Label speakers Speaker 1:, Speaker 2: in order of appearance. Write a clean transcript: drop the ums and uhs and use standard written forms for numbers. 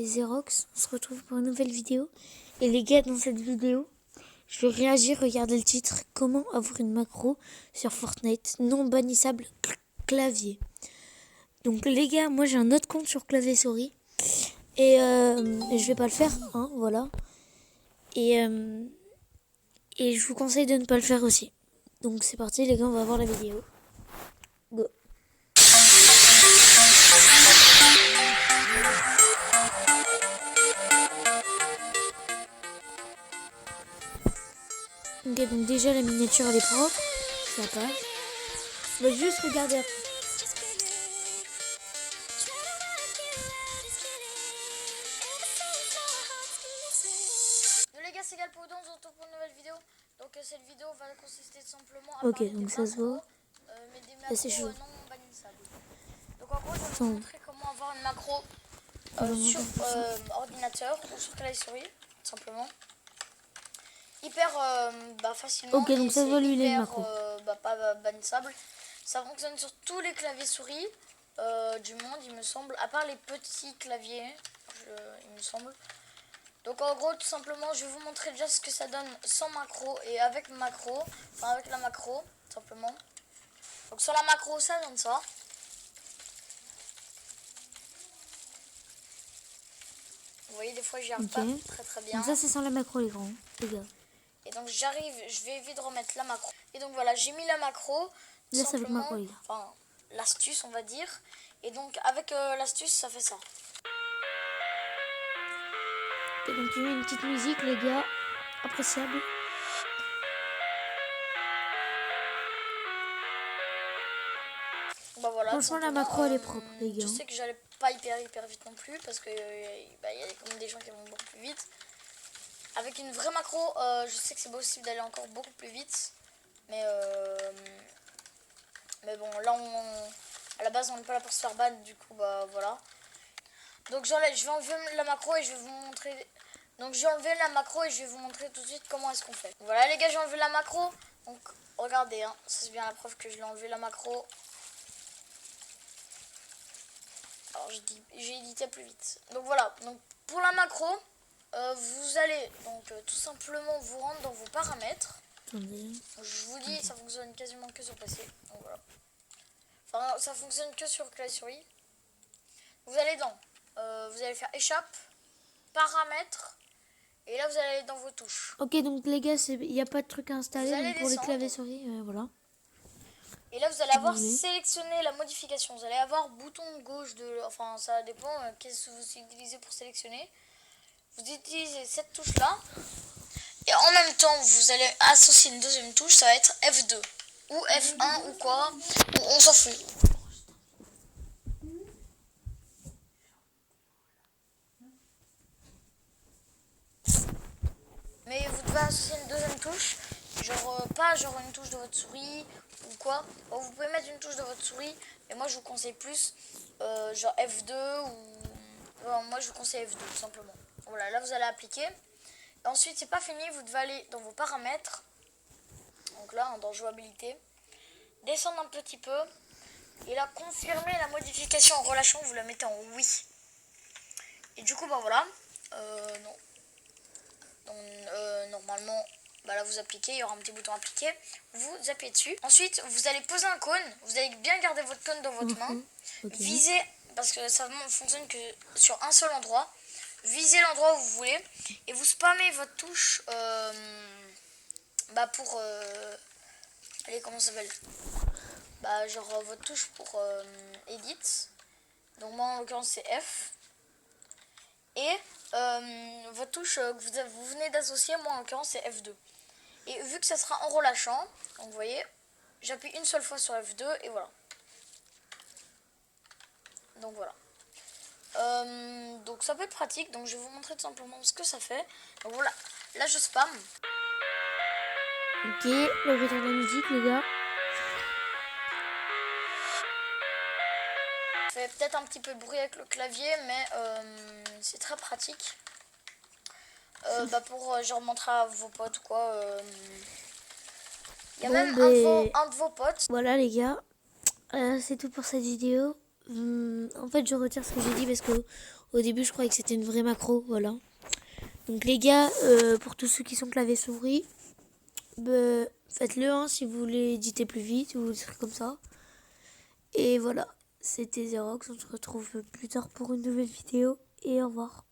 Speaker 1: Xerox, on se retrouve pour une nouvelle vidéo. Et les gars, dans cette vidéo, je vais réagir, regardez le titre, comment avoir une macro sur Fortnite non bannissable clavier. Donc les gars, moi j'ai un autre compte sur clavier souris et je vais pas le faire, hein, voilà. Et je vous conseille de ne pas le faire aussi. Donc c'est parti les gars, on va voir la vidéo. Go. Ok, donc déjà la miniature elle est propre, ça passe. On va juste regarder après.
Speaker 2: Yo les gars, c'est Galpo, on se retrouve pour une nouvelle vidéo. Donc cette vidéo va consister simplement à
Speaker 1: Ok,
Speaker 2: parler
Speaker 1: donc
Speaker 2: des
Speaker 1: ça se voit.
Speaker 2: mais des
Speaker 1: Ça c'est chaud.
Speaker 2: macros non bannissables. Donc en gros, je vais vous montrer comment avoir une macro sur ordinateur ou sur clavier souris, tout simplement. Hyper facilement.
Speaker 1: Ok, donc ça se voit lui, il est une macro.
Speaker 2: Pas bannissable. Ça fonctionne sur tous les claviers souris du monde, il me semble, à part les petits claviers, il me semble. Donc en gros, tout simplement, je vais vous montrer déjà ce que ça donne sans macro et avec macro, enfin avec la macro, tout simplement. Donc sur la macro, ça donne ça. Vous voyez, des fois, j'y arrive pas très bien.
Speaker 1: Donc ça c'est sans la macro les grands, les gars.
Speaker 2: Et donc j'arrive, je vais vite remettre la macro. Et donc voilà, j'ai mis la macro, tout
Speaker 1: Là c'est avec
Speaker 2: simplement,
Speaker 1: macro les gars.
Speaker 2: enfin l'astuce on va dire. Et donc avec l'astuce, ça fait ça.
Speaker 1: Ok, donc tu mets une petite musique les gars, appréciable.
Speaker 2: Bah voilà,
Speaker 1: Franchement la macro elle est propre les gars.
Speaker 2: Je sais que j'allais pas hyper vite non plus parce que y a quand même des gens qui vont beaucoup plus vite. Avec une vraie macro, je sais que c'est possible d'aller encore beaucoup plus vite. Mais bon, là, à la base, on n'est pas là pour se faire ban, du coup, bah voilà. Donc, je vais enlever la macro et je vais vous montrer. Donc, j'ai enlevé la macro et je vais vous montrer tout de suite comment est-ce qu'on fait. Voilà, les gars, j'ai enlevé la macro. Donc, regardez, hein, ça c'est bien la preuve que je l'ai enlevé la macro. Alors, j'ai édité plus vite. Donc, voilà. Donc, pour la macro, vous allez donc tout simplement vous rendre dans vos paramètres.
Speaker 1: Attendez.
Speaker 2: Je vous dis, ça fonctionne quasiment que sur PC. Donc voilà. Enfin, ça fonctionne que sur clavier souris. Vous allez vous allez faire échappe, paramètres, et là vous allez aller dans vos touches.
Speaker 1: Ok, donc les gars, il n'y a pas de truc à installer donc pour les claviers souris, voilà.
Speaker 2: Et là vous allez avoir sélectionné la modification. Vous allez avoir bouton gauche enfin ça dépend qu'est-ce que vous utilisez pour sélectionner. Vous utilisez cette touche là. Et en même temps vous allez associer une deuxième touche, ça va être F2 ou F1 ou quoi, ou on s'en fout. Mais vous devez associer une deuxième touche, pas genre une touche de votre souris ou quoi. Bon, vous pouvez mettre une touche de votre souris, mais moi je vous conseille plus genre F2 ou... moi je vous conseille F2 tout simplement. Voilà, là vous allez appliquer. Et ensuite c'est pas fini, vous devez aller dans vos paramètres. Donc là, dans jouabilité. Descendre un petit peu. Et là, confirmer la modification en relâchant, vous la mettez en oui. Et du coup, bah voilà. Non. Donc, normalement, bah là vous appliquez, il y aura un petit bouton appliquer, vous appuyez dessus. Ensuite, vous allez poser un cône, vous allez bien garder votre cône dans votre main. Visez, parce que ça ne fonctionne que sur un seul endroit. Visez l'endroit où vous voulez et vous spammez votre touche pour... allez, comment ça s'appelle? Genre votre touche pour edit. Donc moi en l'occurrence c'est F. Et votre touche que vous venez d'associer, moi en l'occurrence c'est F2. Et vu que ça sera en relâchant, donc vous voyez, j'appuie une seule fois sur F2 et voilà. Donc voilà. Donc ça peut être pratique, donc je vais vous montrer tout simplement ce que ça fait. Donc voilà, là je spam.
Speaker 1: Ok, le retour de la musique les gars.
Speaker 2: Ça fait peut-être un petit peu de bruit avec le clavier, mais c'est très pratique. Pour genre montrer à vos potes ou quoi. Il y a même un de vos potes.
Speaker 1: Voilà les gars, c'est tout pour cette vidéo. En fait je retire ce que j'ai dit parce que Au début, je croyais que c'était une vraie macro, voilà. Donc les gars, pour tous ceux qui sont clavier souris, faites-le hein, si vous voulez éditer plus vite ou des trucs comme ça. Et voilà, c'était Xerox, on se retrouve plus tard pour une nouvelle vidéo et au revoir.